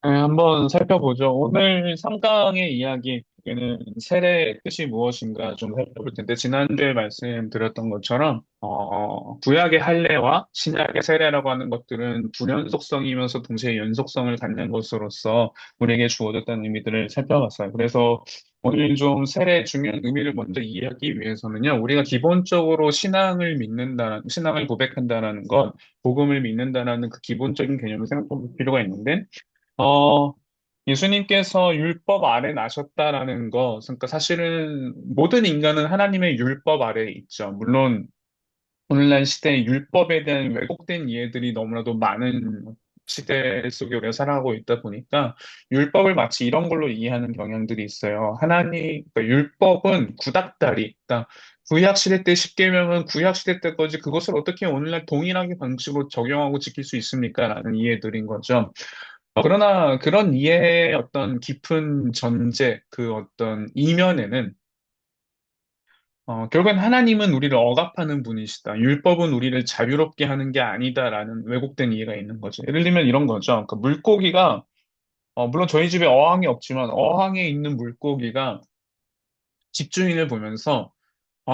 네, 한번 살펴보죠. 오늘 3강의 이야기는 세례의 뜻이 무엇인가 좀 살펴볼 텐데, 지난주에 말씀드렸던 것처럼, 구약의 할례와 신약의 세례라고 하는 것들은 불연속성이면서 동시에 연속성을 갖는 것으로서 우리에게 주어졌다는 의미들을 살펴봤어요. 그래서 오늘 좀 세례의 중요한 의미를 먼저 이해하기 위해서는요, 우리가 기본적으로 신앙을 고백한다는 것, 복음을 믿는다는 그 기본적인 개념을 생각해 볼 필요가 있는데, 어, 예수님께서 율법 아래 나셨다라는 거, 그러니까 사실은 모든 인간은 하나님의 율법 아래에 있죠. 물론 오늘날 시대에 율법에 대한 왜곡된 이해들이 너무나도 많은 시대 속에 우리가 살아가고 있다 보니까 율법을 마치 이런 걸로 이해하는 경향들이 있어요. 그러니까 율법은 구닥다리, 그러니까 구약 시대 때 십계명은 구약 시대 때 거지 그것을 어떻게 오늘날 동일하게 방식으로 적용하고 지킬 수 있습니까? 라는 이해들인 거죠. 그러나 그런 이해의 어떤 깊은 전제, 그 어떤 이면에는 결국엔 하나님은 우리를 억압하는 분이시다. 율법은 우리를 자유롭게 하는 게 아니다라는 왜곡된 이해가 있는 거죠. 예를 들면 이런 거죠. 그 물고기가 물론 저희 집에 어항이 없지만 어항에 있는 물고기가 집주인을 보면서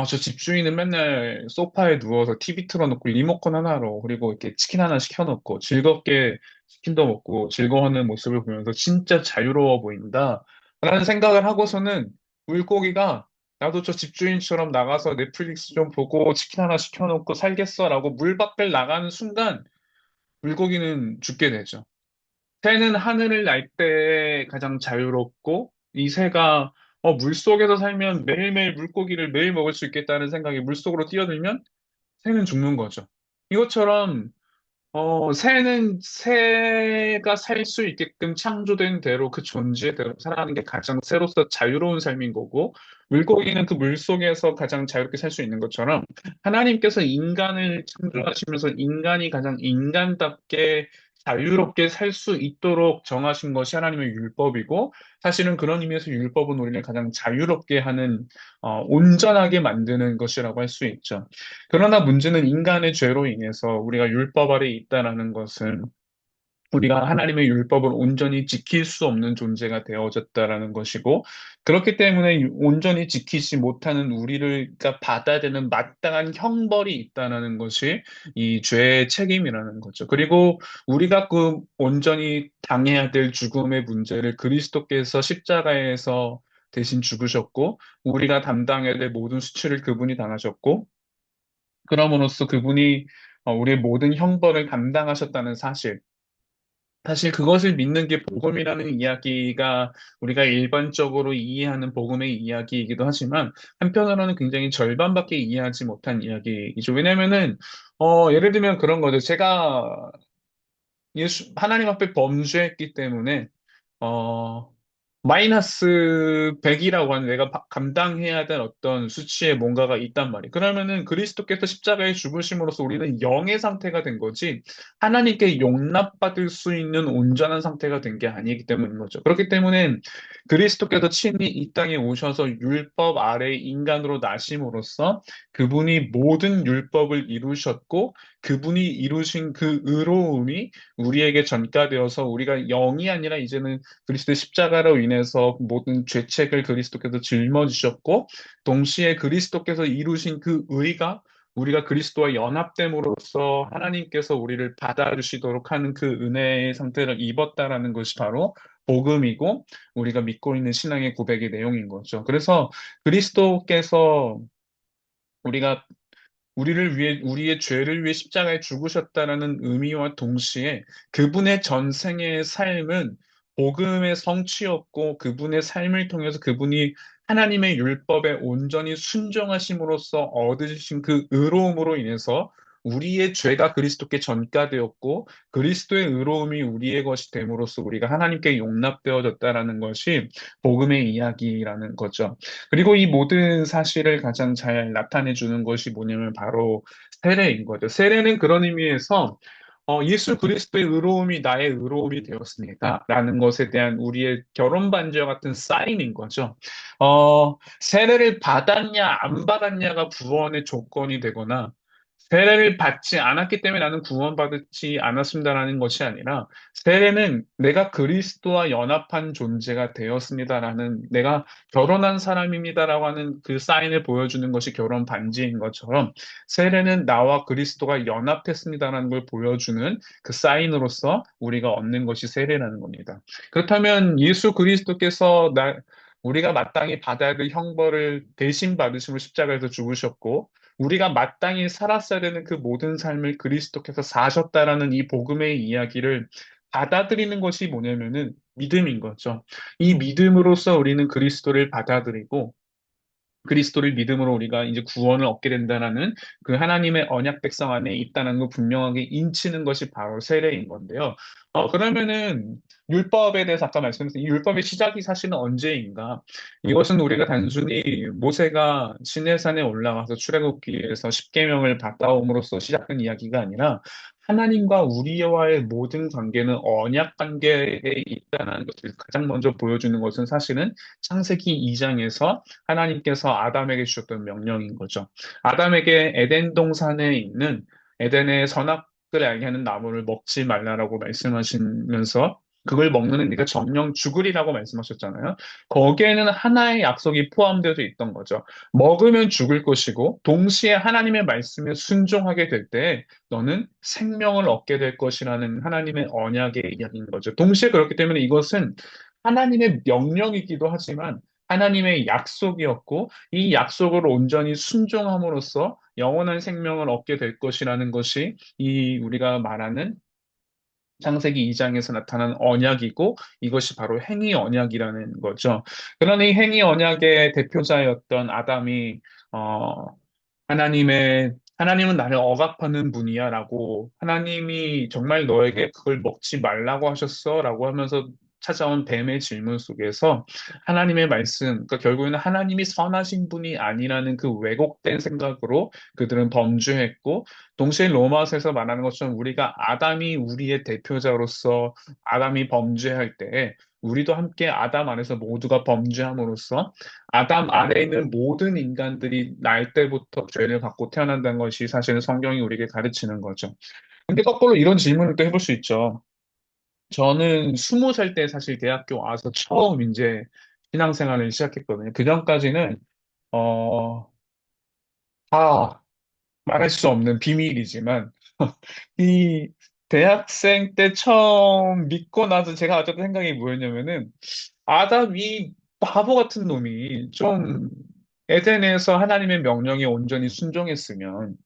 저 집주인은 맨날 소파에 누워서 TV 틀어놓고 리모컨 하나로 그리고 이렇게 치킨 하나 시켜놓고 즐겁게 치킨도 먹고 즐거워하는 모습을 보면서 진짜 자유로워 보인다. 라는 생각을 하고서는 물고기가 나도 저 집주인처럼 나가서 넷플릭스 좀 보고 치킨 하나 시켜놓고 살겠어라고 물 밖을 나가는 순간 물고기는 죽게 되죠. 새는 하늘을 날 때 가장 자유롭고 이 새가 물속에서 살면 매일매일 물고기를 매일 먹을 수 있겠다는 생각이 물속으로 뛰어들면 새는 죽는 거죠. 이것처럼 새는 새가 살 수 있게끔 창조된 대로 그 존재대로 살아가는 게 가장 새로서 자유로운 삶인 거고, 물고기는 그 물속에서 가장 자유롭게 살 수 있는 것처럼, 하나님께서 인간을 창조하시면서 인간이 가장 인간답게 자유롭게 살 수 있도록 정하신 것이 하나님의 율법이고, 사실은 그런 의미에서 율법은 우리를 가장 자유롭게 하는, 온전하게 만드는 것이라고 할 수 있죠. 그러나 문제는 인간의 죄로 인해서 우리가 율법 아래 있다라는 것은 우리가 하나님의 율법을 온전히 지킬 수 없는 존재가 되어졌다라는 것이고, 그렇기 때문에 온전히 지키지 못하는 우리가 받아야 되는 마땅한 형벌이 있다라는 것이 이 죄의 책임이라는 거죠. 그리고 우리가 그 온전히 당해야 될 죽음의 문제를 그리스도께서 십자가에서 대신 죽으셨고, 우리가 담당해야 될 모든 수치를 그분이 당하셨고, 그럼으로써 그분이 우리의 모든 형벌을 감당하셨다는 사실. 사실 그것을 믿는 게 복음이라는 이야기가 우리가 일반적으로 이해하는 복음의 이야기이기도 하지만 한편으로는 굉장히 절반밖에 이해하지 못한 이야기이죠. 왜냐면은 예를 들면 그런 거죠. 제가 하나님 앞에 범죄했기 때문에 어, 마이너스 100이라고 하는 내가 감당해야 될 어떤 수치에 뭔가가 있단 말이에요. 그러면은 그리스도께서 십자가에 죽으심으로써 우리는 영의 상태가 된 거지, 하나님께 용납받을 수 있는 온전한 상태가 된 게 아니기 때문인 거죠. 그렇기 때문에 그리스도께서 친히 이 땅에 오셔서 율법 아래 인간으로 나심으로써 그분이 모든 율법을 이루셨고, 그분이 이루신 그 의로움이 우리에게 전가되어서 우리가 영이 아니라 이제는 그리스도의 십자가로 인해서 모든 죄책을 그리스도께서 짊어지셨고, 동시에 그리스도께서 이루신 그 의가 우리가 그리스도와 연합됨으로써 하나님께서 우리를 받아주시도록 하는 그 은혜의 상태를 입었다라는 것이 바로 복음이고 우리가 믿고 있는 신앙의 고백의 내용인 거죠. 그래서 그리스도께서 우리가 우리를 위해, 우리의 죄를 위해 십자가에 죽으셨다라는 의미와 동시에 그분의 전생의 삶은 복음의 성취였고 그분의 삶을 통해서 그분이 하나님의 율법에 온전히 순종하심으로써 얻으신 그 의로움으로 인해서 우리의 죄가 그리스도께 전가되었고 그리스도의 의로움이 우리의 것이 됨으로써 우리가 하나님께 용납되어졌다라는 것이 복음의 이야기라는 거죠. 그리고 이 모든 사실을 가장 잘 나타내 주는 것이 뭐냐면 바로 세례인 거죠. 세례는 그런 의미에서 예수 그리스도의 의로움이 나의 의로움이 되었습니다. 라는 것에 대한 우리의 결혼 반지와 같은 사인인 거죠. 세례를 받았냐, 안 받았냐가 구원의 조건이 되거나, 세례를 받지 않았기 때문에 나는 구원받지 않았습니다라는 것이 아니라 세례는 내가 그리스도와 연합한 존재가 되었습니다라는 내가 결혼한 사람입니다라고 하는 그 사인을 보여주는 것이 결혼 반지인 것처럼 세례는 나와 그리스도가 연합했습니다라는 걸 보여주는 그 사인으로서 우리가 얻는 것이 세례라는 겁니다. 그렇다면 예수 그리스도께서 우리가 마땅히 받아야 될 형벌을 대신 받으심을 십자가에서 죽으셨고 우리가 마땅히 살았어야 되는 그 모든 삶을 그리스도께서 사셨다라는 이 복음의 이야기를 받아들이는 것이 뭐냐면은 믿음인 거죠. 이 믿음으로써 우리는 그리스도를 받아들이고 그리스도를 믿음으로 우리가 이제 구원을 얻게 된다는 그 하나님의 언약 백성 안에 있다는 걸 분명하게 인치는 것이 바로 세례인 건데요. 그러면은 율법에 대해서 아까 말씀드린 이 율법의 시작이 사실은 언제인가? 이것은 우리가 단순히 모세가 시내산에 올라가서 출애굽기에서 십계명을 받아옴으로써 시작된 이야기가 아니라 하나님과 우리와의 모든 관계는 언약 관계에 있다는 것을 가장 먼저 보여주는 것은 사실은 창세기 2장에서 하나님께서 아담에게 주셨던 명령인 거죠. 아담에게 에덴 동산에 있는 에덴의 선악을 알게 하는 나무를 먹지 말라라고 말씀하시면서 그걸 먹는 네가 정령 죽으리라고 말씀하셨잖아요. 거기에는 하나의 약속이 포함되어 있던 거죠. 먹으면 죽을 것이고 동시에 하나님의 말씀에 순종하게 될 때 너는 생명을 얻게 될 것이라는 하나님의 언약의 이야기인 거죠. 동시에 그렇기 때문에 이것은 하나님의 명령이기도 하지만 하나님의 약속이었고 이 약속을 온전히 순종함으로써 영원한 생명을 얻게 될 것이라는 것이 이 우리가 말하는 창세기 2장에서 나타난 언약이고 이것이 바로 행위 언약이라는 거죠. 그러나 이 행위 언약의 대표자였던 아담이 어, 하나님은 나를 억압하는 분이야라고 하나님이 정말 너에게 그걸 먹지 말라고 하셨어라고 하면서 찾아온 뱀의 질문 속에서 하나님의 말씀, 그러니까 결국에는 하나님이 선하신 분이 아니라는 그 왜곡된 생각으로 그들은 범죄했고 동시에 로마서에서 말하는 것처럼 우리가 아담이 우리의 대표자로서 아담이 범죄할 때 우리도 함께 아담 안에서 모두가 범죄함으로써 아담 아래에 있는 모든 인간들이 날 때부터 죄를 갖고 태어난다는 것이 사실은 성경이 우리에게 가르치는 거죠. 근데 거꾸로 이런 질문을 또 해볼 수 있죠. 저는 20살 때 사실 대학교 와서 처음 이제 신앙생활을 시작했거든요. 그전까지는 어, 다 말할 수 없는 비밀이지만 이 대학생 때 처음 믿고 나서 제가 가졌던 생각이 뭐였냐면은 아담이 바보 같은 놈이 좀 에덴에서 하나님의 명령에 온전히 순종했으면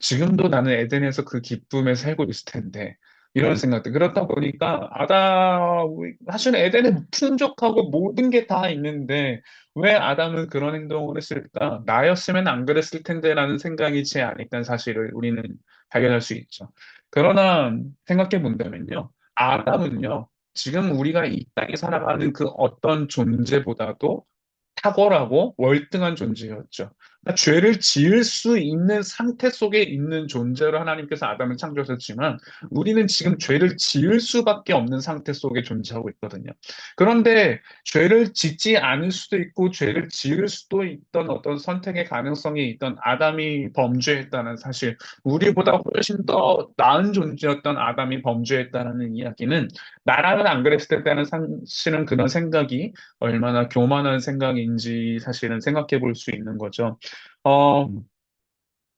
지금도 나는 에덴에서 그 기쁨에 살고 있을 텐데 이런 생각들 그렇다 보니까 사실은 에덴에 풍족하고 모든 게 다 있는데 왜 아담은 그런 행동을 했을까? 나였으면 안 그랬을 텐데라는 생각이 제 안에 있다는 사실을 우리는 발견할 수 있죠. 그러나 생각해 본다면요. 아담은요. 지금 우리가 이 땅에 살아가는 그 어떤 존재보다도 탁월하고 월등한 존재였죠. 그러니까 죄를 지을 수 있는 상태 속에 있는 존재로 하나님께서 아담을 창조하셨지만 우리는 지금 죄를 지을 수밖에 없는 상태 속에 존재하고 있거든요. 그런데 죄를 짓지 않을 수도 있고 죄를 지을 수도 있던 어떤 선택의 가능성이 있던 아담이 범죄했다는 사실, 우리보다 훨씬 더 나은 존재였던 아담이 범죄했다는 이야기는 나라는 안 그랬을 때는 사실은 그런 생각이 얼마나 교만한 생각인지 사실은 생각해 볼 수 있는 거죠. 어,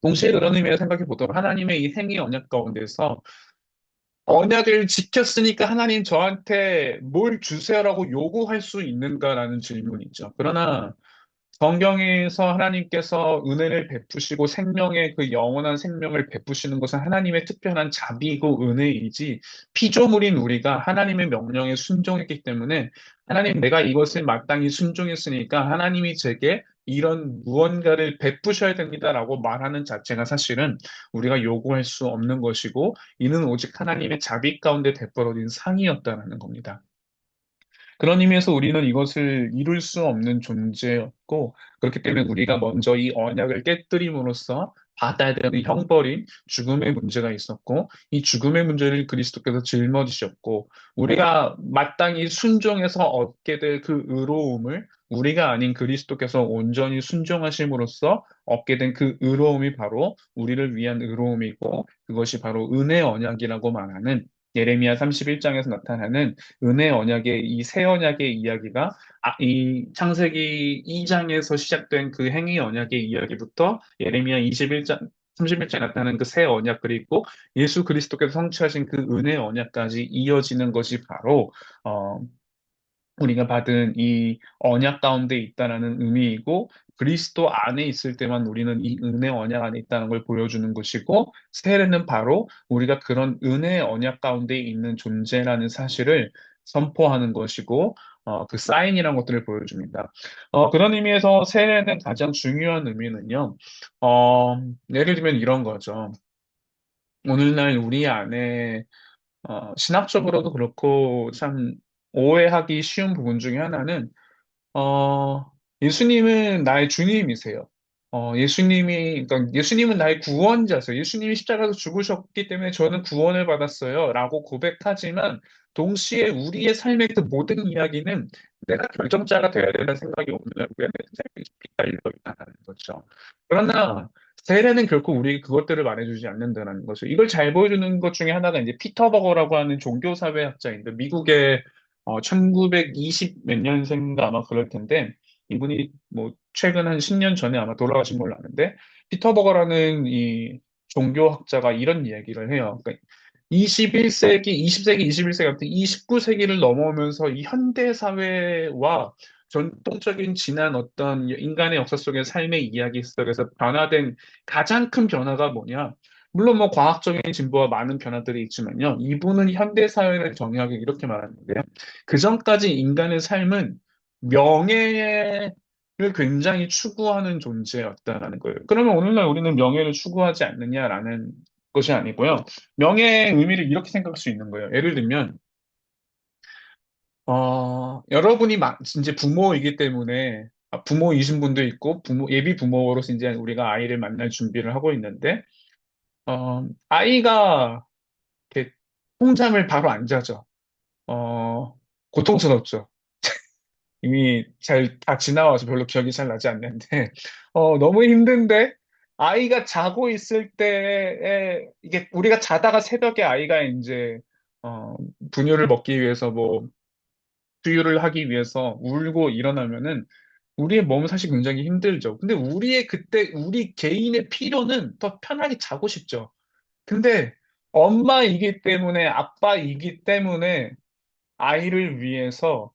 동시에 그런 의미에서 생각해 보도록 하나님의 이 행위 언약 가운데서 언약을 지켰으니까 하나님 저한테 뭘 주세요라고 요구할 수 있는가라는 질문이죠. 그러나 성경에서 하나님께서 은혜를 베푸시고 생명의 그 영원한 생명을 베푸시는 것은 하나님의 특별한 자비이고 은혜이지 피조물인 우리가 하나님의 명령에 순종했기 때문에 하나님 내가 이것을 마땅히 순종했으니까 하나님이 제게 이런 무언가를 베푸셔야 됩니다라고 말하는 자체가 사실은 우리가 요구할 수 없는 것이고 이는 오직 하나님의 자비 가운데 베풀어진 상이었다라는 겁니다. 그런 의미에서 우리는 이것을 이룰 수 없는 존재였고, 그렇기 때문에 우리가 먼저 이 언약을 깨뜨림으로써 받아야 되는 형벌인 죽음의 문제가 있었고, 이 죽음의 문제를 그리스도께서 짊어지셨고, 우리가 마땅히 순종해서 얻게 될 그 의로움을 우리가 아닌 그리스도께서 온전히 순종하심으로써 얻게 된 그 의로움이 바로 우리를 위한 의로움이고, 그것이 바로 은혜 언약이라고 말하는 예레미야 31장에서 나타나는 은혜 언약의 이 새 언약의 이야기가 이 창세기 2장에서 시작된 그 행위 언약의 이야기부터 예레미야 21장, 31장에 나타나는 그 새 언약 그리고 예수 그리스도께서 성취하신 그 은혜 언약까지 이어지는 것이 바로 어, 우리가 받은 이 언약 가운데 있다라는 의미이고 그리스도 안에 있을 때만 우리는 이 은혜 언약 안에 있다는 걸 보여주는 것이고 세례는 바로 우리가 그런 은혜 언약 가운데 있는 존재라는 사실을 선포하는 것이고 그 사인이라는 것들을 보여줍니다. 그런 의미에서 세례는 가장 중요한 의미는요. 어, 예를 들면 이런 거죠. 오늘날 우리 안에 신학적으로도 그렇고 참 오해하기 쉬운 부분 중에 하나는 예수님은 나의 주님이세요. 그러니까 예수님은 나의 구원자세요. 예수님이 십자가에서 죽으셨기 때문에 저는 구원을 받았어요. 라고 고백하지만, 동시에 우리의 삶의 그 모든 이야기는 내가 결정자가 되어야 된다는 생각이 오늘 우리의 삶에 깊이 깔려 있다는 거죠. 그러나, 세례는 결코 우리 그것들을 말해주지 않는다는 거죠. 이걸 잘 보여주는 것 중에 하나가 이제 피터 버거라고 하는 종교사회학자인데, 미국의 1920 몇 년생인가 아마 그럴 텐데, 이분이 뭐 최근 한 10년 전에 아마 돌아가신 걸로 아는데 피터 버거라는 이 종교학자가 이런 이야기를 해요. 그러니까 21세기, 20세기, 21세기 같은 이 19세기를 넘어오면서 이 현대 사회와 전통적인 지난 어떤 인간의 역사 속의 삶의 이야기 속에서 변화된 가장 큰 변화가 뭐냐? 물론 뭐 과학적인 진보와 많은 변화들이 있지만요. 이분은 현대 사회를 정의하기 이렇게 말하는데요. 그 전까지 인간의 삶은 명예를 굉장히 추구하는 존재였다라는 거예요. 그러면 오늘날 우리는 명예를 추구하지 않느냐라는 것이 아니고요. 명예의 의미를 이렇게 생각할 수 있는 거예요. 예를 들면, 여러분이 이제 부모이기 때문에, 부모이신 분도 있고, 예비 부모로서 이제 우리가 아이를 만날 준비를 하고 있는데, 아이가 이렇게 통잠을 바로 안 자죠. 어, 고통스럽죠. 이미 잘 다 지나와서 별로 기억이 잘 나지 않는데, 너무 힘든데, 아이가 자고 있을 때에, 이게 우리가 자다가 새벽에 아이가 이제, 어, 분유를 먹기 위해서 뭐, 수유를 하기 위해서 울고 일어나면은, 우리의 몸은 사실 굉장히 힘들죠. 근데 우리 개인의 필요는 더 편하게 자고 싶죠. 근데 엄마이기 때문에, 아빠이기 때문에 아이를 위해서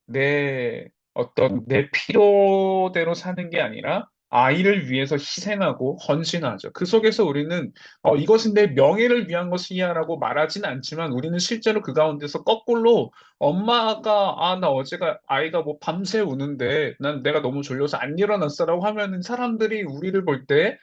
내 필요대로 사는 게 아니라 아이를 위해서 희생하고 헌신하죠. 그 속에서 우리는 이것은 내 명예를 위한 것이야라고 말하진 않지만 우리는 실제로 그 가운데서 거꾸로 엄마가 나 어제가 아이가 뭐 밤새 우는데 난 내가 너무 졸려서 안 일어났어라고 하면은 사람들이 우리를 볼 때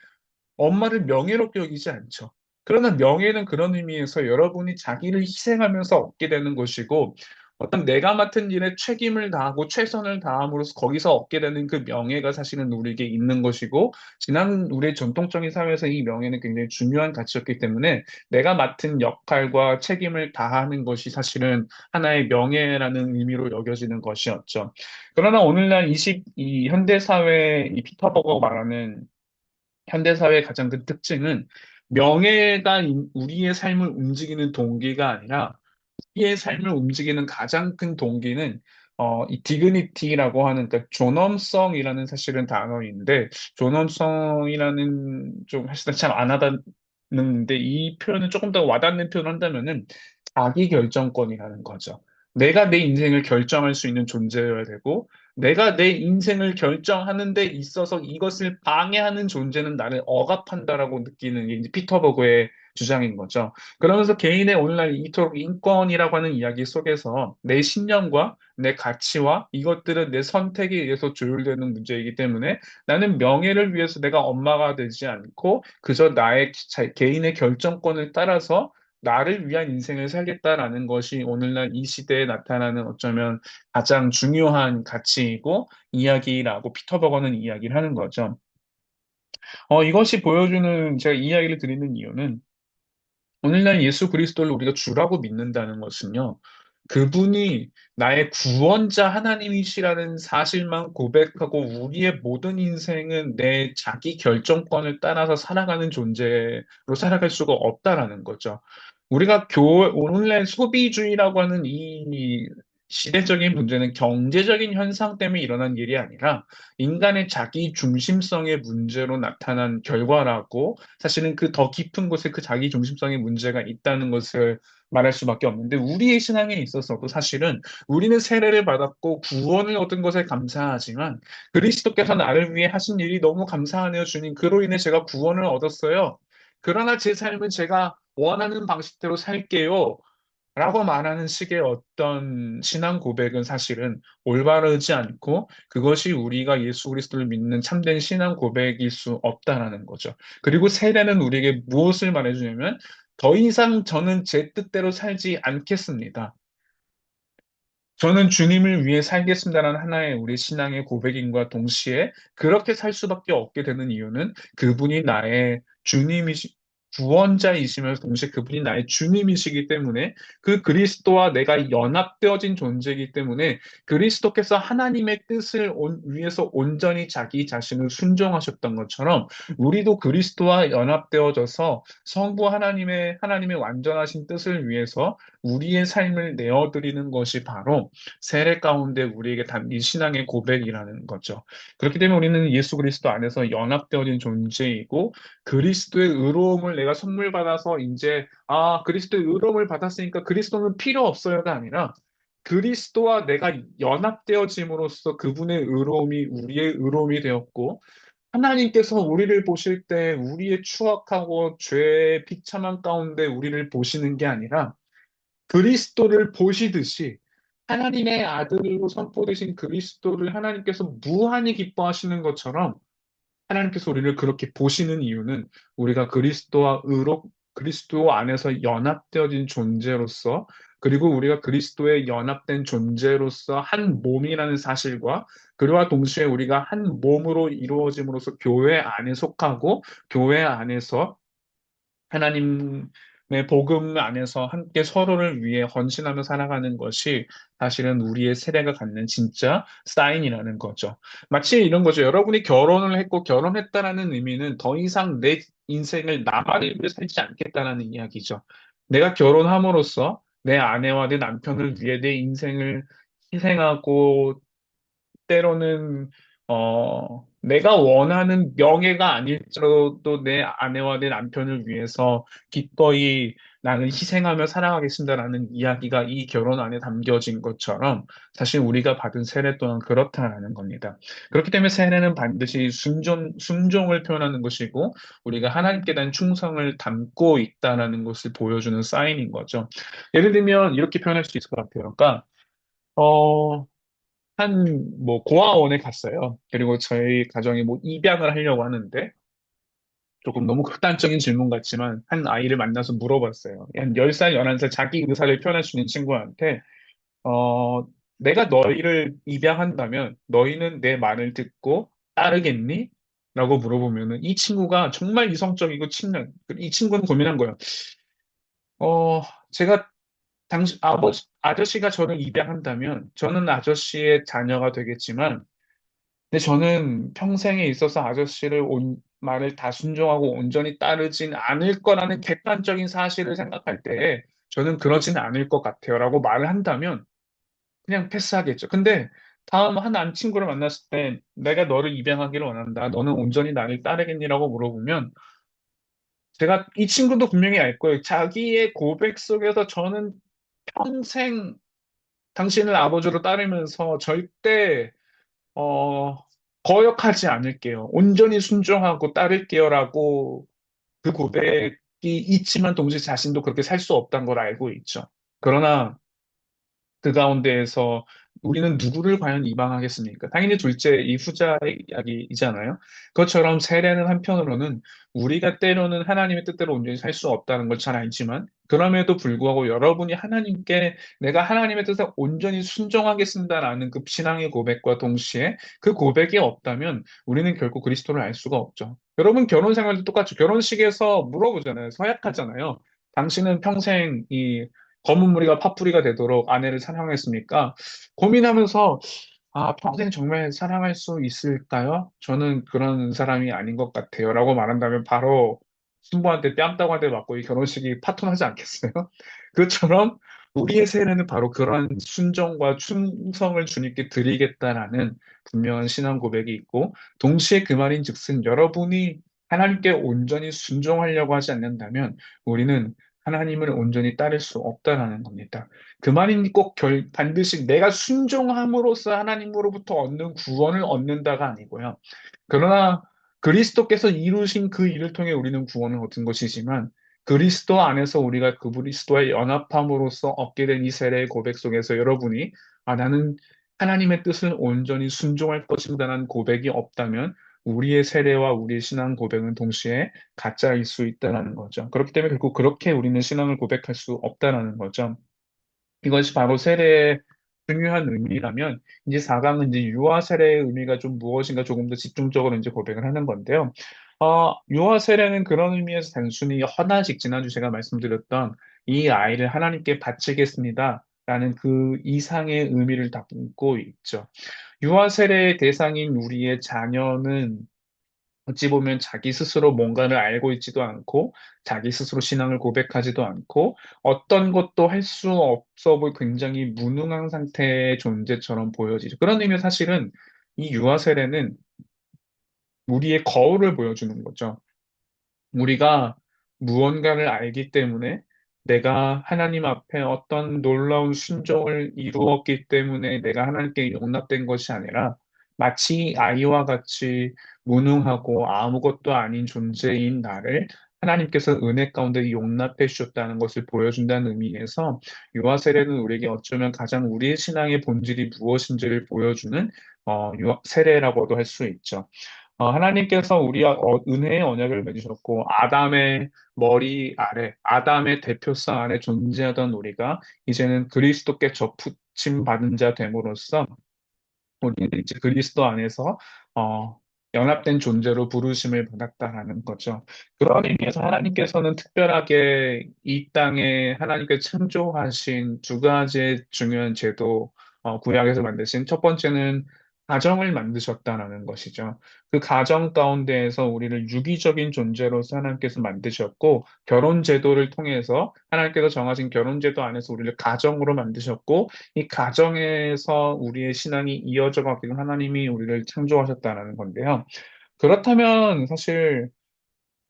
엄마를 명예롭게 여기지 않죠. 그러나 명예는 그런 의미에서 여러분이 자기를 희생하면서 얻게 되는 것이고, 어떤 내가 맡은 일에 책임을 다하고 최선을 다함으로써 거기서 얻게 되는 그 명예가 사실은 우리에게 있는 것이고, 지난 우리의 전통적인 사회에서 이 명예는 굉장히 중요한 가치였기 때문에 내가 맡은 역할과 책임을 다하는 것이 사실은 하나의 명예라는 의미로 여겨지는 것이었죠. 그러나 오늘날 이 현대사회, 이 피터 버거 말하는 현대사회의 가장 큰 특징은 명예가 우리의 삶을 움직이는 동기가 아니라 우리의 삶을 움직이는 가장 큰 동기는 이 디그니티라고 하는 그러니까 존엄성이라는 사실은 단어인데 존엄성이라는 좀 사실 잘안 와닿는데 이 표현을 조금 더 와닿는 표현을 한다면은 자기 결정권이라는 거죠. 내가 내 인생을 결정할 수 있는 존재여야 되고 내가 내 인생을 결정하는 데 있어서 이것을 방해하는 존재는 나를 억압한다라고 느끼는 게 이제 피터 버그의 주장인 거죠. 그러면서 개인의 오늘날 이토록 인권이라고 하는 이야기 속에서 내 신념과 내 가치와 이것들은 내 선택에 의해서 조율되는 문제이기 때문에 나는 명예를 위해서 내가 엄마가 되지 않고 그저 나의 개인의 결정권을 따라서 나를 위한 인생을 살겠다라는 것이 오늘날 이 시대에 나타나는 어쩌면 가장 중요한 가치이고 이야기라고 피터 버거는 이야기를 하는 거죠. 이것이 보여주는 제가 이 이야기를 드리는 이유는 오늘날 예수 그리스도를 우리가 주라고 믿는다는 것은요, 그분이 나의 구원자 하나님이시라는 사실만 고백하고 우리의 모든 인생은 내 자기 결정권을 따라서 살아가는 존재로 살아갈 수가 없다라는 거죠. 우리가 오늘날 소비주의라고 하는 이 시대적인 문제는 경제적인 현상 때문에 일어난 일이 아니라 인간의 자기 중심성의 문제로 나타난 결과라고 사실은 그 더 깊은 곳에 그 자기 중심성의 문제가 있다는 것을 말할 수밖에 없는데 우리의 신앙에 있어서도 사실은 우리는 세례를 받았고 구원을 얻은 것에 감사하지만 그리스도께서 나를 위해 하신 일이 너무 감사하네요, 주님. 그로 인해 제가 구원을 얻었어요. 그러나 제 삶은 제가 원하는 방식대로 살게요. 라고 말하는 식의 어떤 신앙 고백은 사실은 올바르지 않고 그것이 우리가 예수 그리스도를 믿는 참된 신앙 고백일 수 없다라는 거죠. 그리고 세례는 우리에게 무엇을 말해주냐면 더 이상 저는 제 뜻대로 살지 않겠습니다. 저는 주님을 위해 살겠습니다라는 하나의 우리 신앙의 고백인과 동시에 그렇게 살 수밖에 없게 되는 이유는 그분이 나의 구원자이시면서 동시에 그분이 나의 주님이시기 때문에 그 그리스도와 내가 연합되어진 존재이기 때문에 그리스도께서 하나님의 뜻을 위해서 온전히 자기 자신을 순종하셨던 것처럼 우리도 그리스도와 연합되어져서 성부 하나님의 완전하신 뜻을 위해서 우리의 삶을 내어드리는 것이 바로 세례 가운데 우리에게 담긴 신앙의 고백이라는 거죠. 그렇기 때문에 우리는 예수 그리스도 안에서 연합되어진 존재이고 그리스도의 의로움을 내가 선물 받아서 이제 그리스도의 의로움을 받았으니까 그리스도는 필요 없어요가 아니라 그리스도와 내가 연합되어짐으로써 그분의 의로움이 우리의 의로움이 되었고 하나님께서 우리를 보실 때 우리의 추악하고 죄의 비참한 가운데 우리를 보시는 게 아니라 그리스도를 보시듯이 하나님의 아들로 선포되신 그리스도를 하나님께서 무한히 기뻐하시는 것처럼 하나님께서 우리를 그렇게 보시는 이유는 우리가 그리스도 안에서 연합되어진 존재로서 그리고 우리가 그리스도에 연합된 존재로서 한 몸이라는 사실과 그와 동시에 우리가 한 몸으로 이루어짐으로써 교회 안에 속하고 교회 안에서 하나님의 복음 안에서 함께 서로를 위해 헌신하며 살아가는 것이 사실은 우리의 세대가 갖는 진짜 사인이라는 거죠. 마치 이런 거죠. 여러분이 결혼을 했고 결혼했다라는 의미는 더 이상 내 인생을 나만을 위해 살지 않겠다라는 이야기죠. 내가 결혼함으로써 내 아내와 내 남편을 위해 내 인생을 희생하고 때로는 내가 원하는 명예가 아닐지라도 내 아내와 내 남편을 위해서 기꺼이 나는 희생하며 살아가겠습니다라는 이야기가 이 결혼 안에 담겨진 것처럼 사실 우리가 받은 세례 또한 그렇다라는 겁니다. 그렇기 때문에 세례는 반드시 순종을 표현하는 것이고 우리가 하나님께 대한 충성을 담고 있다라는 것을 보여주는 사인인 거죠. 예를 들면 이렇게 표현할 수 있을 것 같아요. 그러니까 어, 뭐 고아원에 갔어요. 그리고 저희 가정이 뭐 입양을 하려고 하는데 조금 너무 극단적인 질문 같지만 한 아이를 만나서 물어봤어요. 한 10살, 11살 자기 의사를 표현할 수 있는 친구한테 어, 내가 너희를 입양한다면 너희는 내 말을 듣고 따르겠니? 라고 물어보면은 이 친구가 정말 이성적이고 친한 이 친구는 고민한 거예요. 어, 제가 아저씨가 저를 입양한다면 저는 아저씨의 자녀가 되겠지만 근데 저는 평생에 있어서 말을 다 순종하고 온전히 따르진 않을 거라는 객관적인 사실을 생각할 때 저는 그러지는 않을 것 같아요. 라고 말을 한다면 그냥 패스하겠죠. 근데 다음 한 안 친구를 만났을 때 내가 너를 입양하기를 원한다. 너는 온전히 나를 따르겠니라고 물어보면 제가 이 친구도 분명히 알 거예요. 자기의 고백 속에서 저는 평생 당신을 아버지로 따르면서 절대 어, 거역하지 않을게요. 온전히 순종하고 따를게요라고 그 고백이 있지만 동시에 자신도 그렇게 살 수 없다는 걸 알고 있죠. 그러나 그 가운데에서 우리는 누구를 과연 이방하겠습니까? 당연히 둘째, 이 후자의 이야기이잖아요. 그것처럼 세례는 한편으로는 우리가 때로는 하나님의 뜻대로 온전히 살 수 없다는 걸 잘 알지만, 그럼에도 불구하고 여러분이 하나님께 내가 하나님의 뜻에 온전히 순종하겠습니다라는 그 신앙의 고백과 동시에 그 고백이 없다면 우리는 결코 그리스도를 알 수가 없죠. 여러분 결혼 생활도 똑같죠. 결혼식에서 물어보잖아요. 서약하잖아요. 당신은 평생 이 검은 무리가 팥뿌리가 되도록 아내를 사랑했습니까? 고민하면서 평생 정말 사랑할 수 있을까요? 저는 그런 사람이 아닌 것 같아요. 라고 말한다면 바로 신부한테 뺨따구 한대 맞고 이 결혼식이 파토나지 않겠어요? 그것처럼 우리의 세례는 바로 그런 순종과 충성을 주님께 드리겠다라는 분명한 신앙 고백이 있고, 동시에 그 말인 즉슨 여러분이 하나님께 온전히 순종하려고 하지 않는다면 우리는 하나님을 온전히 따를 수 없다라는 겁니다. 그 말이 꼭 반드시 내가 순종함으로써 하나님으로부터 얻는 구원을 얻는다가 아니고요. 그러나 그리스도께서 이루신 그 일을 통해 우리는 구원을 얻은 것이지만 그리스도 안에서 우리가 그 그리스도의 연합함으로써 얻게 된 이 세례의 고백 속에서 여러분이 나는 하나님의 뜻을 온전히 순종할 것이다라는 고백이 없다면 우리의 세례와 우리의 신앙 고백은 동시에 가짜일 수 있다는 거죠. 그렇기 때문에 결국 그렇게 우리는 신앙을 고백할 수 없다라는 거죠. 이것이 바로 세례의 중요한 의미라면 이제 4강은 이제 유아 세례의 의미가 좀 무엇인가 조금 더 집중적으로 이제 고백을 하는 건데요. 유아 세례는 그런 의미에서 단순히 헌화식 지난주 제가 말씀드렸던 이 아이를 하나님께 바치겠습니다. 라는 그 이상의 의미를 담고 있죠. 유아 세례의 대상인 우리의 자녀는 어찌 보면 자기 스스로 뭔가를 알고 있지도 않고, 자기 스스로 신앙을 고백하지도 않고, 어떤 것도 할 수 없어 보이 굉장히 무능한 상태의 존재처럼 보여지죠. 그런 의미에서 사실은 이 유아 세례는 우리의 거울을 보여주는 거죠. 우리가 무언가를 알기 때문에 내가 하나님 앞에 어떤 놀라운 순종을 이루었기 때문에 내가 하나님께 용납된 것이 아니라 마치 아이와 같이 무능하고 아무것도 아닌 존재인 나를 하나님께서 은혜 가운데 용납해 주셨다는 것을 보여준다는 의미에서 유아 세례는 우리에게 어쩌면 가장 우리의 신앙의 본질이 무엇인지를 보여주는 세례라고도 할 수 있죠. 하나님께서 우리와 은혜의 언약을 맺으셨고, 아담의 머리 아래, 아담의 대표성 아래 존재하던 우리가 이제는 그리스도께 접붙임 받은 자 됨으로써 우리는 이제 그리스도 안에서 어, 연합된 존재로 부르심을 받았다라는 거죠. 그런 의미에서 하나님께서는 특별하게 이 땅에 하나님께 창조하신 두 가지의 중요한 제도, 구약에서 만드신 첫 번째는 가정을 만드셨다라는 것이죠. 그 가정 가운데에서 우리를 유기적인 존재로서 하나님께서 만드셨고, 결혼 제도를 통해서 하나님께서 정하신 결혼 제도 안에서 우리를 가정으로 만드셨고, 이 가정에서 우리의 신앙이 이어져 가기를 하나님이 우리를 창조하셨다는 건데요. 그렇다면 사실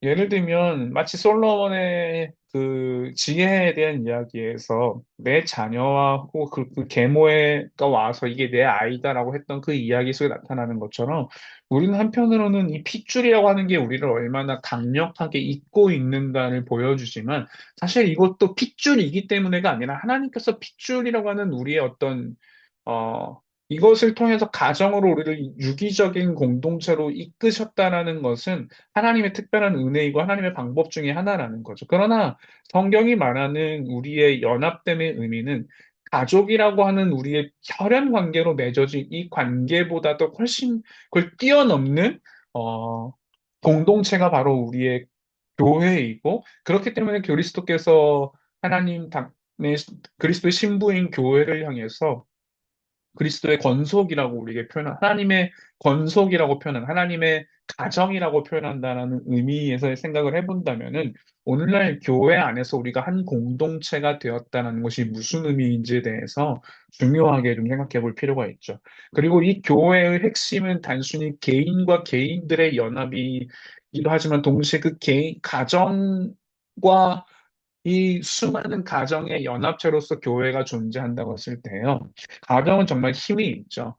예를 들면 마치 솔로몬의 그 지혜에 대한 이야기에서 내 자녀와 혹은 그 계모가 와서 이게 내 아이다라고 했던 그 이야기 속에 나타나는 것처럼 우리는 한편으로는 이 핏줄이라고 하는 게 우리를 얼마나 강력하게 잇고 있는가를 보여주지만 사실 이것도 핏줄이기 때문에가 아니라 하나님께서 핏줄이라고 하는 우리의 어떤 이것을 통해서 가정으로 우리를 유기적인 공동체로 이끄셨다라는 것은 하나님의 특별한 은혜이고 하나님의 방법 중에 하나라는 거죠. 그러나 성경이 말하는 우리의 연합됨의 의미는 가족이라고 하는 우리의 혈연 관계로 맺어진 이 관계보다도 훨씬 그걸 뛰어넘는 어, 공동체가 바로 우리의 교회이고 그렇기 때문에 그리스도께서 하나님 당의 그리스도의 신부인 교회를 향해서 그리스도의 건속이라고 우리에게 하나님의 건속이라고 하나님의 가정이라고 표현한다는 의미에서 생각을 해본다면은 오늘날 교회 안에서 우리가 한 공동체가 되었다는 것이 무슨 의미인지에 대해서 중요하게 좀 생각해 볼 필요가 있죠. 그리고 이 교회의 핵심은 단순히 개인과 개인들의 연합이기도 하지만 동시에 그 개인, 가정과 이 수많은 가정의 연합체로서 교회가 존재한다고 했을 때요. 가정은 정말 힘이 있죠.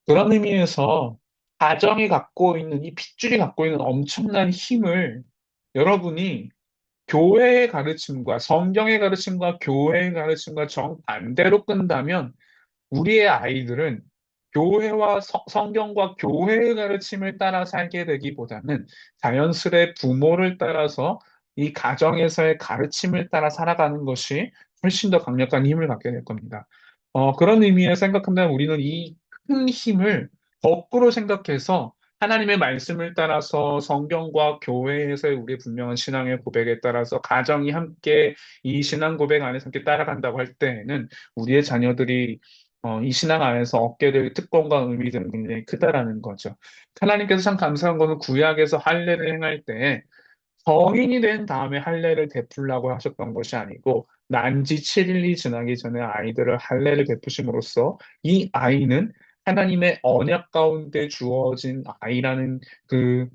그런 의미에서 가정이 갖고 있는 이 핏줄이 갖고 있는 엄청난 힘을 여러분이 교회의 가르침과 성경의 가르침과 교회의 가르침과 정반대로 끈다면 우리의 아이들은 교회와 성경과 교회의 가르침을 따라 살게 되기보다는 자연스레 부모를 따라서 이 가정에서의 가르침을 따라 살아가는 것이 훨씬 더 강력한 힘을 갖게 될 겁니다. 그런 의미에 생각한다면 우리는 이 큰 힘을 거꾸로 생각해서 하나님의 말씀을 따라서 성경과 교회에서의 우리의 분명한 신앙의 고백에 따라서 가정이 함께 이 신앙 고백 안에서 함께 따라간다고 할 때에는 우리의 자녀들이 이 신앙 안에서 얻게 될 특권과 의미들은 굉장히 크다라는 거죠. 하나님께서 참 감사한 것은 구약에서 할례를 행할 때 성인이 된 다음에 할례를 베풀라고 하셨던 것이 아니고 난지 7일이 지나기 전에 아이들을 할례를 베푸심으로써 이 아이는 하나님의 언약 가운데 주어진 아이라는 그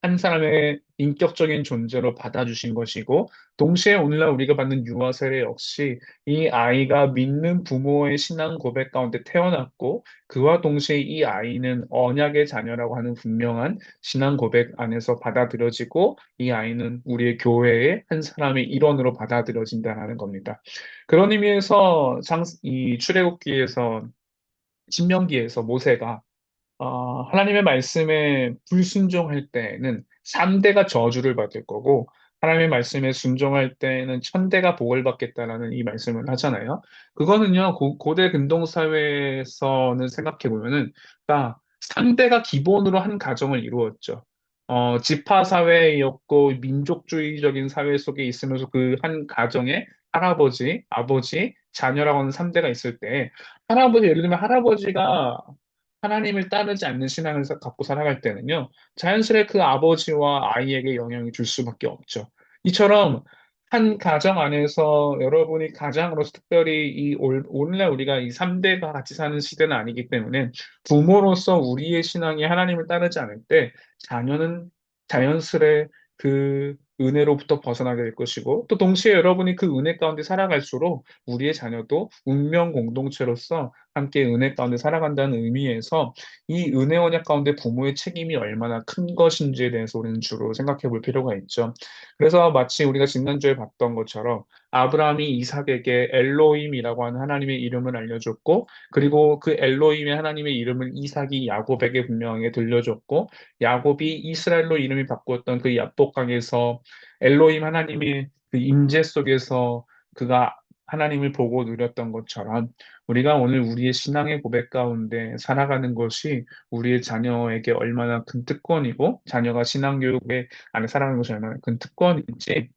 한 사람의 인격적인 존재로 받아주신 것이고, 동시에 오늘날 우리가 받는 유아 세례 역시 이 아이가 믿는 부모의 신앙 고백 가운데 태어났고, 그와 동시에 이 아이는 언약의 자녀라고 하는 분명한 신앙 고백 안에서 받아들여지고, 이 아이는 우리의 교회의 한 사람의 일원으로 받아들여진다는 겁니다. 그런 의미에서 이 출애굽기에서 신명기에서 모세가 하나님의 말씀에 불순종할 때에는 3대가 저주를 받을 거고, 하나님의 말씀에 순종할 때에는 1000대가 복을 받겠다라는 이 말씀을 하잖아요. 그거는요, 고대 근동사회에서는 생각해 보면은, 그러니까 3대가 기본으로 한 가정을 이루었죠. 지파 사회였고, 민족주의적인 사회 속에 있으면서 그 한 가정에 할아버지, 아버지, 자녀라고 하는 3대가 있을 때, 예를 들면 할아버지가 하나님을 따르지 않는 신앙을 갖고 살아갈 때는요, 자연스레 그 아버지와 아이에게 영향을 줄 수밖에 없죠. 이처럼 한 가정 안에서 여러분이 가장으로서 특별히 오늘날 우리가 이 3대가 같이 사는 시대는 아니기 때문에 부모로서 우리의 신앙이 하나님을 따르지 않을 때 자녀는 자연스레 그 은혜로부터 벗어나게 될 것이고 또 동시에 여러분이 그 은혜 가운데 살아갈수록 우리의 자녀도 운명 공동체로서 함께 은혜 가운데 살아간다는 의미에서 이 은혜 언약 가운데 부모의 책임이 얼마나 큰 것인지에 대해서 우리는 주로 생각해 볼 필요가 있죠. 그래서 마치 우리가 지난주에 봤던 것처럼 아브라함이 이삭에게 엘로힘이라고 하는 하나님의 이름을 알려줬고 그리고 그 엘로힘의 하나님의 이름을 이삭이 야곱에게 분명하게 들려줬고 야곱이 이스라엘로 이름이 바꾸었던 그 야복강에서 엘로힘 하나님의 그 임재 속에서 그가 하나님을 보고 누렸던 것처럼 우리가 오늘 우리의 신앙의 고백 가운데 살아가는 것이 우리의 자녀에게 얼마나 큰 특권이고 자녀가 신앙교육에 안에 살아가는 것이 얼마나 큰 특권인지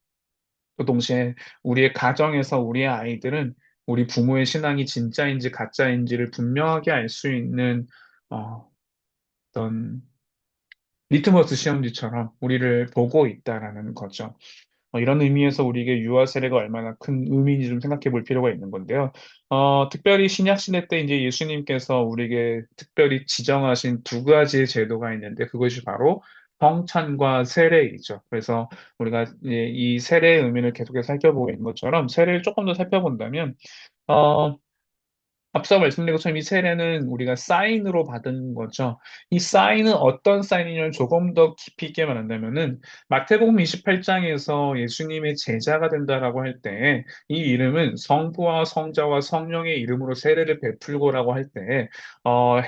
또 동시에 우리의 가정에서 우리의 아이들은 우리 부모의 신앙이 진짜인지 가짜인지를 분명하게 알 수 있는 어떤 리트머스 시험지처럼 우리를 보고 있다라는 거죠. 이런 의미에서 우리에게 유아 세례가 얼마나 큰 의미인지 좀 생각해 볼 필요가 있는 건데요. 특별히 신약 시대 때 이제 예수님께서 우리에게 특별히 지정하신 두 가지의 제도가 있는데 그것이 바로 성찬과 세례이죠. 그래서 우리가 이제 이 세례의 의미를 계속해서 살펴보고 있는 것처럼 세례를 조금 더 살펴본다면 어, 앞서 말씀드린 것처럼 이 세례는 우리가 사인으로 받은 거죠. 이 사인은 어떤 사인이냐를 조금 더 깊이 있게 말한다면은 마태복음 28장에서 예수님의 제자가 된다라고 할 때 이 이름은 성부와 성자와 성령의 이름으로 세례를 베풀고라고 할 때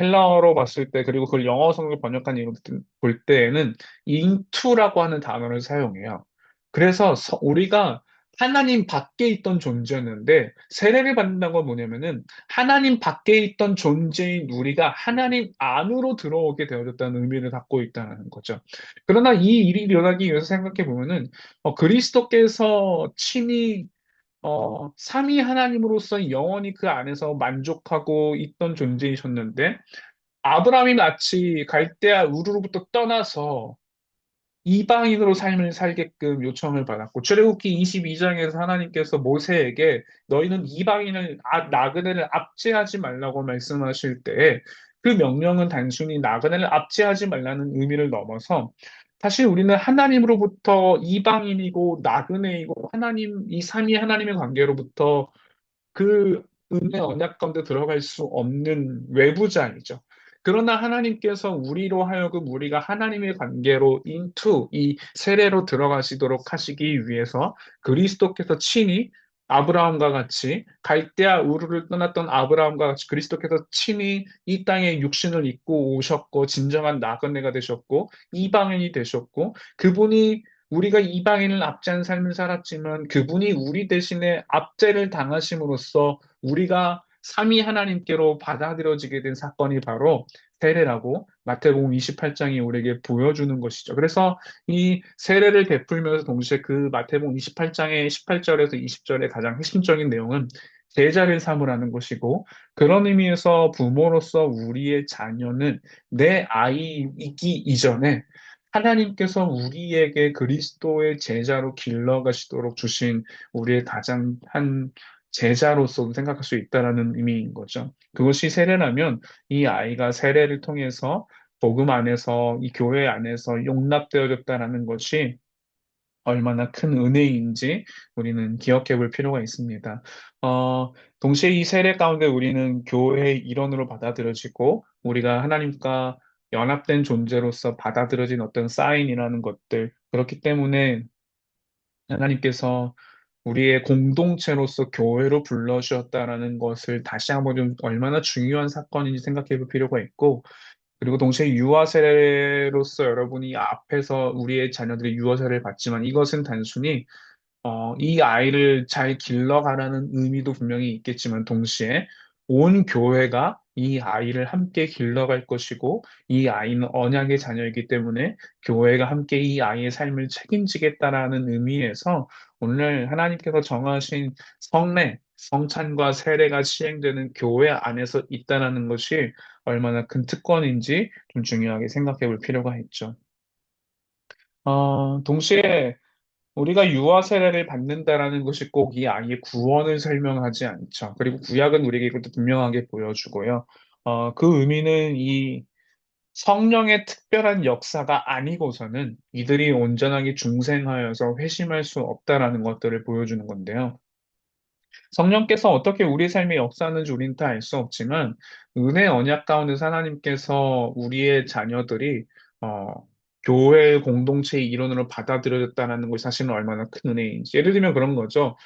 헬라어로 봤을 때 그리고 그걸 영어 성을 번역한 이름 볼 때에는 인투라고 하는 단어를 사용해요. 그래서 우리가 하나님 밖에 있던 존재였는데 세례를 받는다는 건 뭐냐면은 하나님 밖에 있던 존재인 우리가 하나님 안으로 들어오게 되어졌다는 의미를 갖고 있다는 거죠. 그러나 이 일이 일어나기 위해서 생각해 보면은 그리스도께서 친히 삼위 하나님으로서 영원히 그 안에서 만족하고 있던 존재이셨는데 아브라함이 마치 갈대아 우르로부터 떠나서 이방인으로 삶을 살게끔 요청을 받았고 출애굽기 22장에서 하나님께서 모세에게 너희는 이방인을 나그네를 압제하지 말라고 말씀하실 때 그 명령은 단순히 나그네를 압제하지 말라는 의미를 넘어서 사실 우리는 하나님으로부터 이방인이고 나그네이고 하나님 이 삼위 하나님의 관계로부터 그 은혜 언약 가운데 들어갈 수 없는 외부자이죠. 그러나 하나님께서 우리로 하여금 우리가 하나님의 관계로 이 세례로 들어가시도록 하시기 위해서 그리스도께서 친히 아브라함과 같이 갈대아 우르를 떠났던 아브라함과 같이 그리스도께서 친히 이 땅에 육신을 입고 오셨고 진정한 나그네가 되셨고 이방인이 되셨고 그분이 우리가 이방인을 압제한 삶을 살았지만 그분이 우리 대신에 압제를 당하심으로써 우리가 삼위 하나님께로 받아들여지게 된 사건이 바로 세례라고 마태복음 28장이 우리에게 보여주는 것이죠. 그래서 이 세례를 베풀면서 동시에 그 마태복음 28장의 18절에서 20절의 가장 핵심적인 내용은 제자를 삼으라는 것이고 그런 의미에서 부모로서 우리의 자녀는 내 아이이기 이전에 하나님께서 우리에게 그리스도의 제자로 길러가시도록 주신 우리의 가장 한 제자로서도 생각할 수 있다라는 의미인 거죠. 그것이 세례라면 이 아이가 세례를 통해서 복음 안에서 이 교회 안에서 용납되어졌다라는 것이 얼마나 큰 은혜인지 우리는 기억해 볼 필요가 있습니다. 동시에 이 세례 가운데 우리는 교회의 일원으로 받아들여지고 우리가 하나님과 연합된 존재로서 받아들여진 어떤 사인이라는 것들 그렇기 때문에 하나님께서 우리의 공동체로서 교회로 불러주셨다라는 것을 다시 한번 좀 얼마나 중요한 사건인지 생각해 볼 필요가 있고 그리고 동시에 유아 세례로서 여러분이 앞에서 우리의 자녀들이 유아 세례를 받지만 이것은 단순히 이 아이를 잘 길러가라는 의미도 분명히 있겠지만 동시에 온 교회가 이 아이를 함께 길러갈 것이고 이 아이는 언약의 자녀이기 때문에 교회가 함께 이 아이의 삶을 책임지겠다라는 의미에서 오늘 하나님께서 정하신 성례, 성찬과 세례가 시행되는 교회 안에서 있다라는 것이 얼마나 큰 특권인지 좀 중요하게 생각해 볼 필요가 있죠. 동시에 우리가 유아 세례를 받는다라는 것이 꼭 이 아이의 구원을 설명하지 않죠. 그리고 구약은 우리에게 이것도 분명하게 보여주고요. 그 의미는 이 성령의 특별한 역사가 아니고서는 이들이 온전하게 중생하여서 회심할 수 없다라는 것들을 보여주는 건데요. 성령께서 어떻게 우리 삶에 역사하는지 우리는 다 알 수 없지만 은혜 언약 가운데 하나님께서 우리의 자녀들이 어, 교회 공동체의 일원으로 받아들여졌다는 것이 사실은 얼마나 큰 은혜인지 예를 들면 그런 거죠.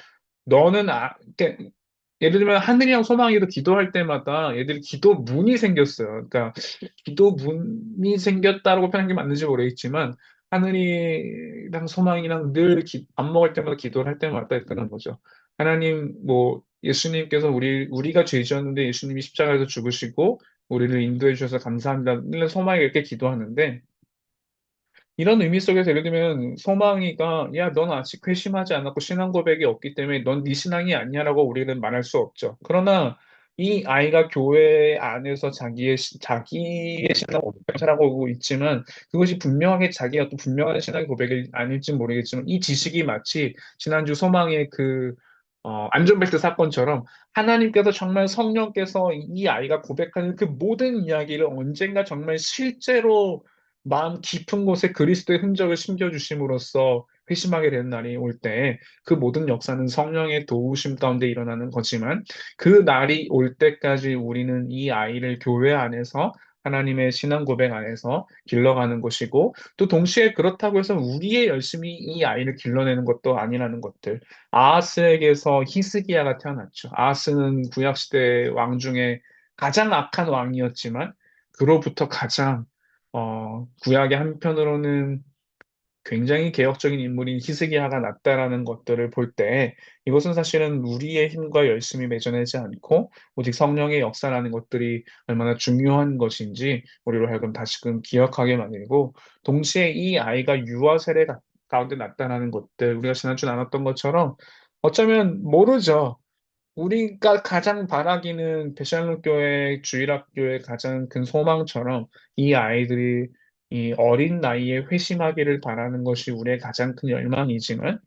너는 예를 들면 하늘이랑 소망이도 기도할 때마다 얘들이 기도 문이 생겼어요. 그러니까 기도 문이 생겼다라고 표현하는 게 맞는지 모르겠지만 하늘이랑 소망이랑 늘 밥 먹을 때마다 기도를 할 때마다 했던 거죠. 하나님 뭐 예수님께서 우리가 죄 지었는데 예수님이 십자가에서 죽으시고 우리를 인도해 주셔서 감사합니다. 늘 소망이 이렇게 기도하는데 이런 의미 속에서 예를 들면 소망이가 야, 넌 아직 회심하지 않았고 신앙 고백이 없기 때문에 넌 네 신앙이 아니야라고 우리는 말할 수 없죠. 그러나 이 아이가 교회 안에서 자기의 신앙 고백을 하고 있지만 그것이 분명하게 자기가 또 분명한 신앙 고백이 아닐지 모르겠지만 이 지식이 마치 지난주 소망의 그 안전벨트 사건처럼 하나님께서 정말 성령께서 이 아이가 고백하는 그 모든 이야기를 언젠가 정말 실제로 마음 깊은 곳에 그리스도의 흔적을 심겨주심으로써 회심하게 되는 날이 올 때 그 모든 역사는 성령의 도우심 가운데 일어나는 거지만 그 날이 올 때까지 우리는 이 아이를 교회 안에서 하나님의 신앙 고백 안에서 길러가는 것이고 또 동시에 그렇다고 해서 우리의 열심히 이 아이를 길러내는 것도 아니라는 것들. 아하스에게서 히스기야가 태어났죠. 아하스는 구약시대 왕 중에 가장 악한 왕이었지만 그로부터 가장 구약의 한편으로는 굉장히 개혁적인 인물인 히스기야가 났다라는 것들을 볼 때 이것은 사실은 우리의 힘과 열심이 맺어내지 않고 오직 성령의 역사라는 것들이 얼마나 중요한 것인지 우리로 하여금 다시금 기억하게 만들고 동시에 이 아이가 유아 세례 가운데 나타나는 것들 우리가 지난주 나눴던 것처럼 어쩌면 모르죠. 우리가 가장 바라기는 배샬롯 교회 주일학교의 가장 큰 소망처럼 이 아이들이 이 어린 나이에 회심하기를 바라는 것이 우리의 가장 큰 열망이지만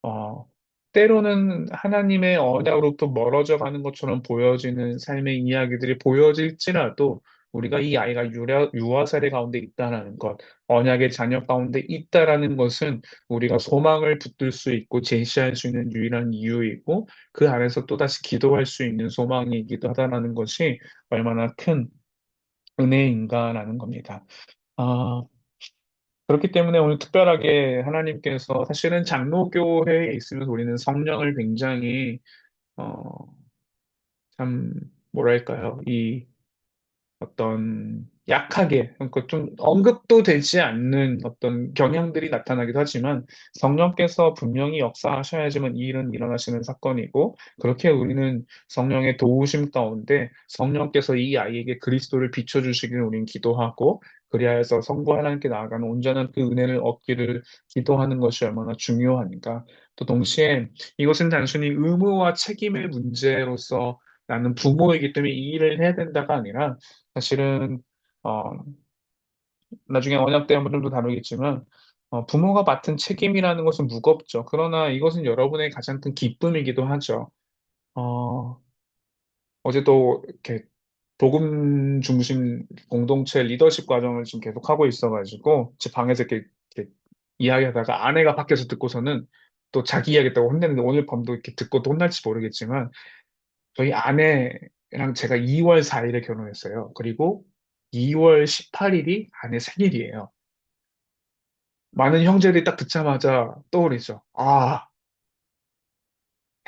어, 때로는 하나님의 언약으로부터 멀어져 가는 것처럼 보여지는 삶의 이야기들이 보여질지라도 우리가 이 아이가 유아 세대 가운데 있다라는 것, 언약의 자녀 가운데 있다라는 것은 우리가 소망을 붙들 수 있고 제시할 수 있는 유일한 이유이고 그 안에서 또다시 기도할 수 있는 소망이기도 하다라는 것이 얼마나 큰 은혜인가라는 겁니다. 아, 그렇기 때문에 오늘 특별하게 하나님께서 사실은 장로교회에 있으면서 우리는 성령을 굉장히, 어, 참, 뭐랄까요. 어떤 약하게, 그러니까 좀 언급도 되지 않는 어떤 경향들이 나타나기도 하지만 성령께서 분명히 역사하셔야지만 이 일은 일어나시는 사건이고 그렇게 우리는 성령의 도우심 가운데 성령께서 이 아이에게 그리스도를 비춰주시기를 우리는 기도하고 그리하여서 성부 하나님께 나아가는 온전한 그 은혜를 얻기를 기도하는 것이 얼마나 중요한가. 또 동시에 이것은 단순히 의무와 책임의 문제로서 나는 부모이기 때문에 이 일을 해야 된다가 아니라 사실은 어, 나중에 언약 때 한번 좀 더 다루겠지만 부모가 맡은 책임이라는 것은 무겁죠. 그러나 이것은 여러분의 가장 큰 기쁨이기도 하죠. 어, 어제도 이렇게 복음 중심 공동체 리더십 과정을 지금 계속 하고 있어가지고 제 방에서 이렇게 이야기하다가 아내가 밖에서 듣고서는 또 자기 이야기했다고 혼냈는데 오늘 밤도 이렇게 듣고 또 혼날지 모르겠지만 저희 아내랑 제가 2월 4일에 결혼했어요. 그리고 2월 18일이 아내 생일이에요. 많은 형제들이 딱 듣자마자 떠오르죠. 아,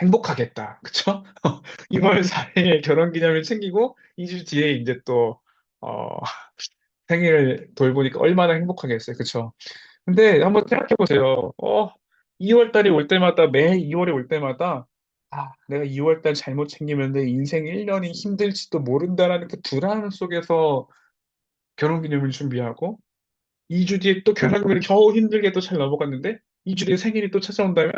행복하겠다. 그쵸? 2월 4일 결혼기념일 챙기고 2주 뒤에 이제 또, 어, 생일을 돌보니까 얼마나 행복하겠어요. 그쵸? 근데 한번 생각해 보세요. 2월 달이 올 때마다, 매 2월이 올 때마다, 아, 내가 2월 달 잘못 챙기면 내 인생 1년이 힘들지도 모른다라는 그 불안 속에서 결혼기념일 준비하고, 2주 뒤에 또 결혼기념일 겨우 힘들게 또 잘 넘어갔는데, 2주 뒤에 생일이 또 찾아온다면,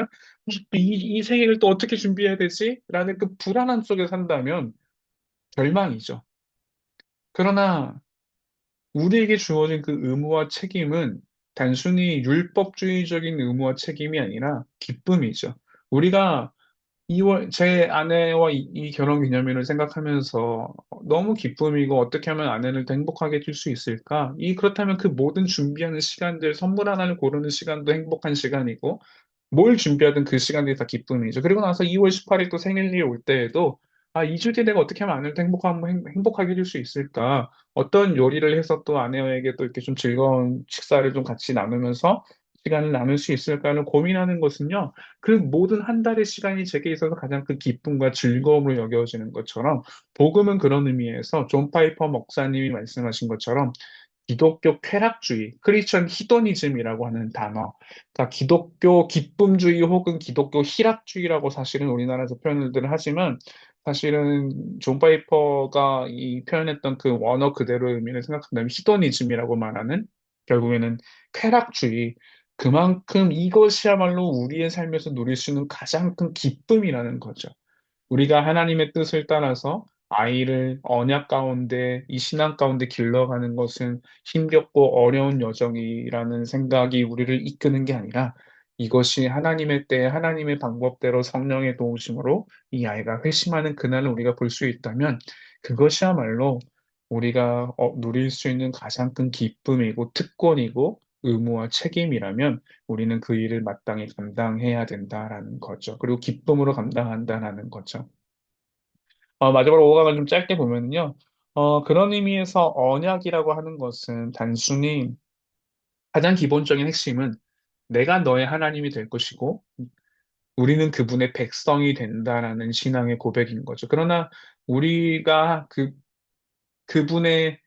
이 생일을 또 어떻게 준비해야 되지? 라는 그 불안함 속에 산다면 절망이죠. 그러나 우리에게 주어진 그 의무와 책임은 단순히 율법주의적인 의무와 책임이 아니라 기쁨이죠. 우리가 2월, 제 아내와 이 결혼 기념일을 생각하면서 너무 기쁨이고 어떻게 하면 아내를 더 행복하게 해줄 수 있을까? 그렇다면 그 모든 준비하는 시간들, 선물 하나를 고르는 시간도 행복한 시간이고, 뭘 준비하든 그 시간들이 다 기쁨이죠. 그리고 나서 2월 18일 또 생일이 올 때에도, 아, 2주 뒤에 내가 어떻게 하면 아내를 더 행복하게 해줄 수 있을까? 어떤 요리를 해서 또 아내에게 또 이렇게 좀 즐거운 식사를 좀 같이 나누면서 시간을 나눌 수 있을까를 고민하는 것은요, 그 모든 한 달의 시간이 제게 있어서 가장 큰 기쁨과 즐거움으로 여겨지는 것처럼, 복음은 그런 의미에서 존 파이퍼 목사님이 말씀하신 것처럼, 기독교 쾌락주의, 크리스천 히도니즘이라고 하는 단어, 그러니까 기독교 기쁨주의 혹은 기독교 희락주의라고 사실은 우리나라에서 표현을 하지만 사실은 존 파이퍼가 이 표현했던 그 원어 그대로의 의미를 생각한다면 히도니즘이라고 말하는 결국에는 쾌락주의, 그만큼 이것이야말로 우리의 삶에서 누릴 수 있는 가장 큰 기쁨이라는 거죠. 우리가 하나님의 뜻을 따라서 아이를 언약 가운데, 이 신앙 가운데 길러가는 것은 힘겹고 어려운 여정이라는 생각이 우리를 이끄는 게 아니라 이것이 하나님의 때, 하나님의 방법대로 성령의 도우심으로 이 아이가 회심하는 그날을 우리가 볼 수 있다면 그것이야말로 우리가 누릴 수 있는 가장 큰 기쁨이고 특권이고 의무와 책임이라면 우리는 그 일을 마땅히 감당해야 된다라는 거죠. 그리고 기쁨으로 감당한다라는 거죠. 마지막으로 오강을 좀 짧게 보면요. 그런 의미에서 언약이라고 하는 것은 단순히 가장 기본적인 핵심은 내가 너의 하나님이 될 것이고 우리는 그분의 백성이 된다라는 신앙의 고백인 거죠. 그러나 우리가 그분의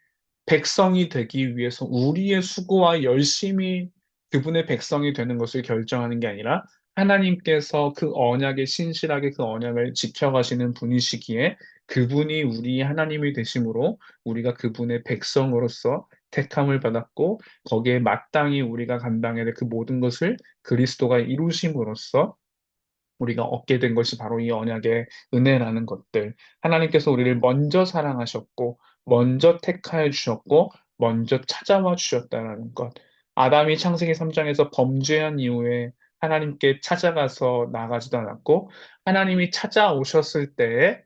백성이 되기 위해서 우리의 수고와 열심히 그분의 백성이 되는 것을 결정하는 게 아니라 하나님께서 그 언약에 신실하게 그 언약을 지켜가시는 분이시기에 그분이 우리 하나님이 되심으로 우리가 그분의 백성으로서 택함을 받았고 거기에 마땅히 우리가 감당해야 될 그 모든 것을 그리스도가 이루심으로써 우리가 얻게 된 것이 바로 이 언약의 은혜라는 것들. 하나님께서 우리를 먼저 사랑하셨고, 먼저 택하여 주셨고, 먼저 찾아와 주셨다는 것. 아담이 창세기 3장에서 범죄한 이후에 하나님께 찾아가서 나가지도 않았고, 하나님이 찾아오셨을 때에,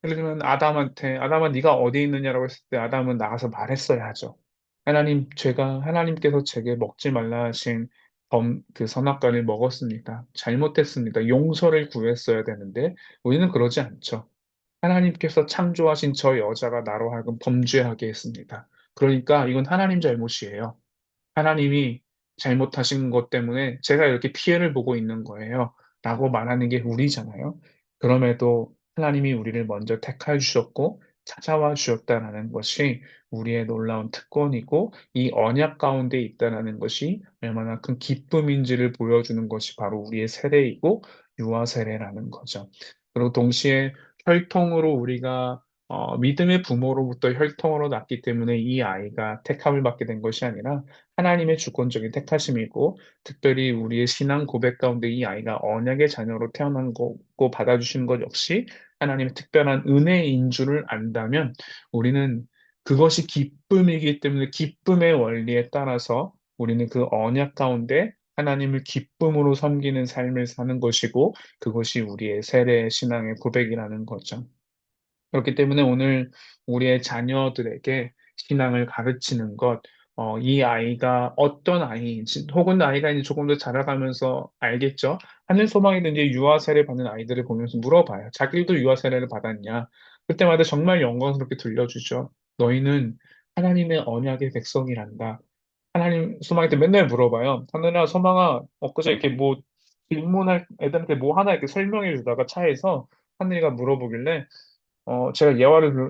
예를 들면 아담아 네가 어디 있느냐라고 했을 때 아담은 나가서 말했어야 하죠. 하나님께서 제게 먹지 말라 하신 그 선악과를 먹었습니다. 잘못했습니다. 용서를 구했어야 되는데 우리는 그러지 않죠. 하나님께서 창조하신 저 여자가 나로 하여금 범죄하게 했습니다. 그러니까 이건 하나님 잘못이에요. 하나님이 잘못하신 것 때문에 제가 이렇게 피해를 보고 있는 거예요. 라고 말하는 게 우리잖아요. 그럼에도 하나님이 우리를 먼저 택하여 주셨고 찾아와 주셨다라는 것이 우리의 놀라운 특권이고 이 언약 가운데 있다라는 것이 얼마나 큰 기쁨인지를 보여주는 것이 바로 우리의 세례이고 유아 세례라는 거죠. 그리고 동시에 혈통으로 우리가 믿음의 부모로부터 혈통으로 났기 때문에 이 아이가 택함을 받게 된 것이 아니라 하나님의 주권적인 택하심이고 특별히 우리의 신앙 고백 가운데 이 아이가 언약의 자녀로 태어난 거고 받아주신 것 역시 하나님의 특별한 은혜인 줄을 안다면 우리는 그것이 기쁨이기 때문에 기쁨의 원리에 따라서 우리는 그 언약 가운데 하나님을 기쁨으로 섬기는 삶을 사는 것이고 그것이 우리의 세례 신앙의 고백이라는 거죠. 그렇기 때문에 오늘 우리의 자녀들에게 신앙을 가르치는 것, 이 아이가 어떤 아이인지, 혹은 아이가 이제 조금 더 자라가면서 알겠죠? 하늘 소망이든지 유아 세례 받는 아이들을 보면서 물어봐요. 자기도 유아 세례를 받았냐? 그때마다 정말 영광스럽게 들려주죠. 너희는 하나님의 언약의 백성이란다. 하나님 소망이 때 맨날 물어봐요. 하늘아, 소망아, 엊그제 이렇게 뭐 질문할 애들한테 뭐 하나 이렇게 설명해 주다가 차에서 하늘이가 물어보길래 제가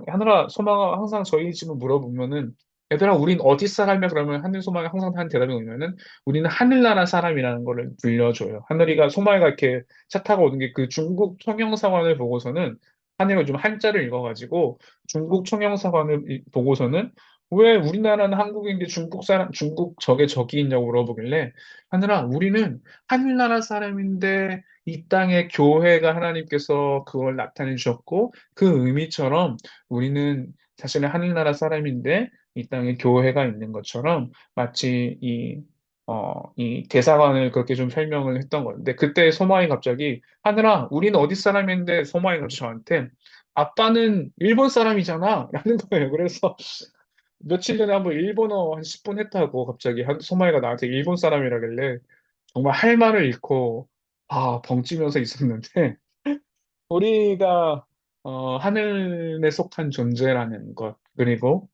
하늘아, 소망아 항상 저희 집을 물어보면은, 얘들아, 우린 어디 사람이야? 그러면 하늘 소망이 항상 하는 대답이 뭐냐면은, 우리는 하늘나라 사람이라는 거를 들려줘요. 하늘이가, 소망이가 이렇게 차 타고 오는 게 그 중국 총영사관을 보고서는, 하늘이가 좀 한자를 읽어가지고, 중국 총영사관을 보고서는, 왜 우리나라는 한국인데 중국 저기 있냐고 물어보길래, 하늘아, 우리는 하늘나라 사람인데, 이 땅에 교회가 하나님께서 그걸 나타내 주셨고, 그 의미처럼 우리는 사실은 하늘나라 사람인데 이 땅에 교회가 있는 것처럼 마치 이 대사관을 그렇게 좀 설명을 했던 건데 그때 소마이 갑자기 하늘아, 우리는 어디 사람인데 소마이가 저한테 아빠는 일본 사람이잖아 라는 거예요. 그래서 며칠 전에 한번 일본어 한 10분 했다고 갑자기 소마이가 나한테 일본 사람이라길래 정말 할 말을 잃고 벙찌면서 있었는데 우리가 하늘에 속한 존재라는 것, 그리고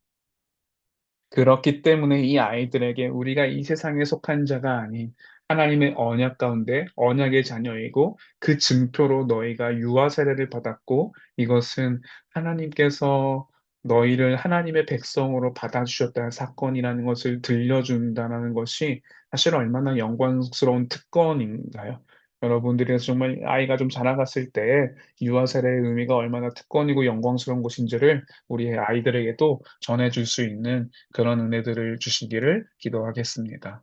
그렇기 때문에 이 아이들에게 우리가 이 세상에 속한 자가 아닌 하나님의 언약 가운데 언약의 자녀이고 그 증표로 너희가 유아 세례를 받았고 이것은 하나님께서 너희를 하나님의 백성으로 받아주셨다는 사건이라는 것을 들려준다는 것이 사실 얼마나 영광스러운 특권인가요? 여러분들이 정말 아이가 좀 자라갔을 때 유아 세례의 의미가 얼마나 특권이고 영광스러운 것인지를 우리의 아이들에게도 전해줄 수 있는 그런 은혜들을 주시기를 기도하겠습니다.